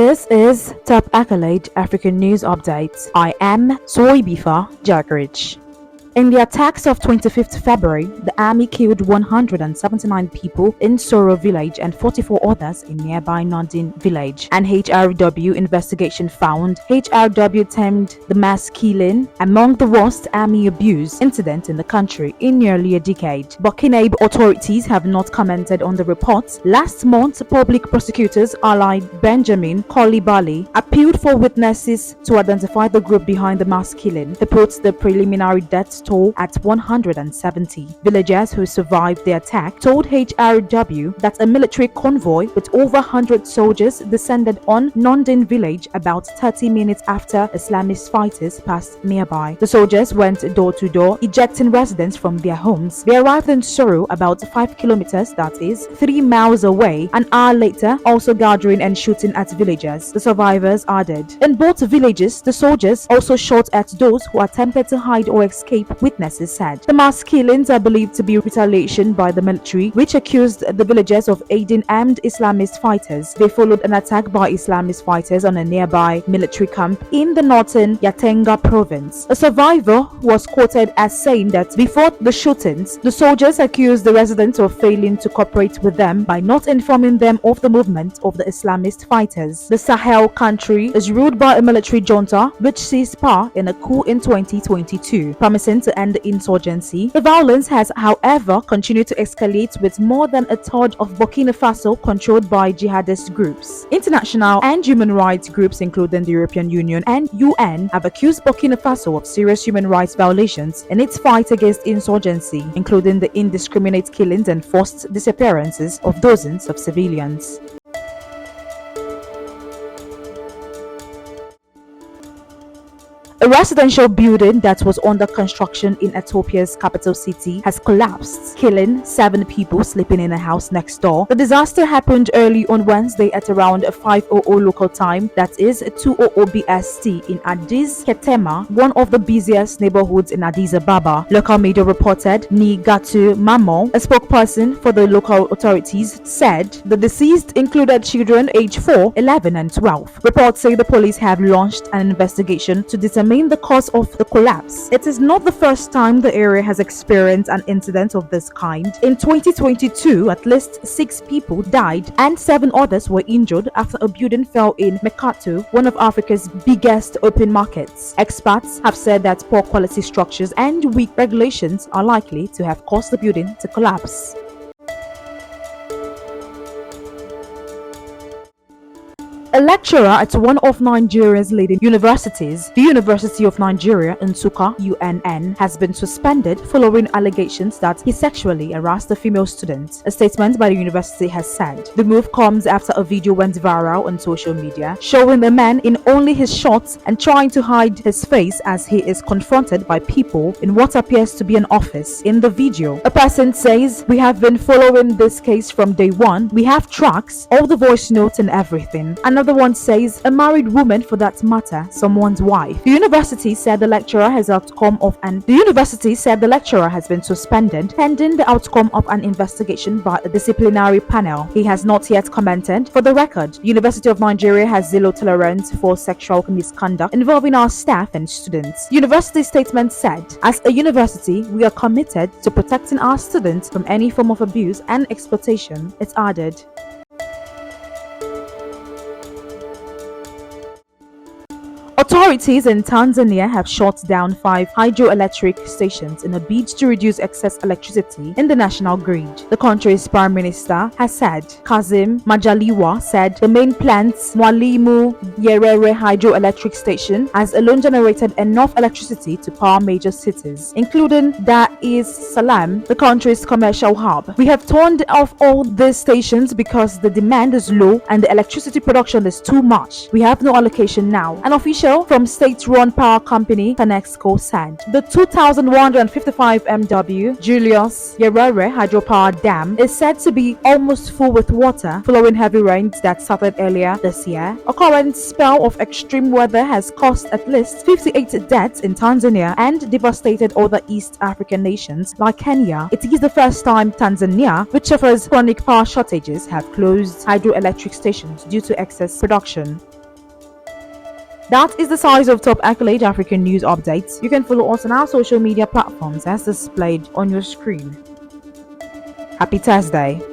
This is Top Accolade African News Updates. I am Soibifa Jagrich. In the attacks of 25th February, the army killed 179 people in Soro village and 44 others in nearby Nondin village. An HRW investigation found HRW termed the mass killing among the worst army abuse incident in the country in nearly a decade. Burkinabè authorities have not commented on the reports. Last month, public prosecutors Aly Benjamin Coulibaly appealed for witnesses to identify the group behind the mass killing. They put the preliminary death toll at 170. Villagers who survived the attack told HRW that a military convoy with over 100 soldiers descended on Nondin village about 30 minutes after Islamist fighters passed nearby. The soldiers went door to door, ejecting residents from their homes. They arrived in Soro, about 5 kilometers, that is 3 miles away, an hour later, also gathering and shooting at villagers. The survivors added. In both villages, the soldiers also shot at those who attempted to hide or escape, witnesses said. The mass killings are believed to be retaliation by the military, which accused the villagers of aiding armed Islamist fighters. They followed an attack by Islamist fighters on a nearby military camp in the northern Yatenga province. A survivor was quoted as saying that before the shootings, the soldiers accused the residents of failing to cooperate with them by not informing them of the movement of the Islamist fighters. The Sahel country is ruled by a military junta which seized power in a coup in 2022, promising to end the insurgency. The violence has, however, continued to escalate, with more than a third of Burkina Faso controlled by jihadist groups. International and human rights groups, including the European Union and UN, have accused Burkina Faso of serious human rights violations in its fight against insurgency, including the indiscriminate killings and forced disappearances of dozens of civilians. A residential building that was under construction in Ethiopia's capital city has collapsed, killing 7 people sleeping in a house next door. The disaster happened early on Wednesday at around 5:00 local time, that is 2:00 BST, in Addis Ketema, one of the busiest neighborhoods in Addis Ababa. Local media reported Nigatu Mamo, a spokesperson for the local authorities, said the deceased included children aged 4, 11 and 12. Reports say the police have launched an investigation to determine the cause of the collapse. It is not the first time the area has experienced an incident of this kind. In 2022, at least 6 people died and 7 others were injured after a building fell in Mercato, one of Africa's biggest open markets. Experts have said that poor quality structures and weak regulations are likely to have caused the building to collapse. A lecturer at one of Nigeria's leading universities, the University of Nigeria, Nsukka, UNN, has been suspended following allegations that he sexually harassed a female student. A statement by the university has said. The move comes after a video went viral on social media, showing a man in only his shorts and trying to hide his face as he is confronted by people in what appears to be an office. In the video, a person says, "We have been following this case from day one. We have tracks, all the voice notes and everything." Another one says, "A married woman, for that matter, someone's wife." The university said the lecturer has been suspended pending the outcome of an investigation by a disciplinary panel. He has not yet commented. For the record, the University of Nigeria has zero tolerance for sexual misconduct involving our staff and students. University statement said, "As a university, we are committed to protecting our students from any form of abuse and exploitation," it added. Authorities in Tanzania have shut down 5 hydroelectric stations in a bid to reduce excess electricity in the national grid. The country's prime minister has said. Kazim Majaliwa said the main plant's Mwalimu Nyerere hydroelectric station has alone generated enough electricity to power major cities, including Dar es Salaam, the country's commercial hub. "We have turned off all these stations because the demand is low and the electricity production is too much. We have no allocation now," an official from state-run power company Tanexco said. The 2,155 MW Julius Nyerere hydropower dam is said to be almost full with water following heavy rains that started earlier this year. A current spell of extreme weather has caused at least 58 deaths in Tanzania and devastated other East African nations like Kenya. It is the first time Tanzania, which suffers chronic power shortages, have closed hydroelectric stations due to excess production. That is the size of top accolade African news updates. You can follow us on our social media platforms as displayed on your screen. Happy Thursday.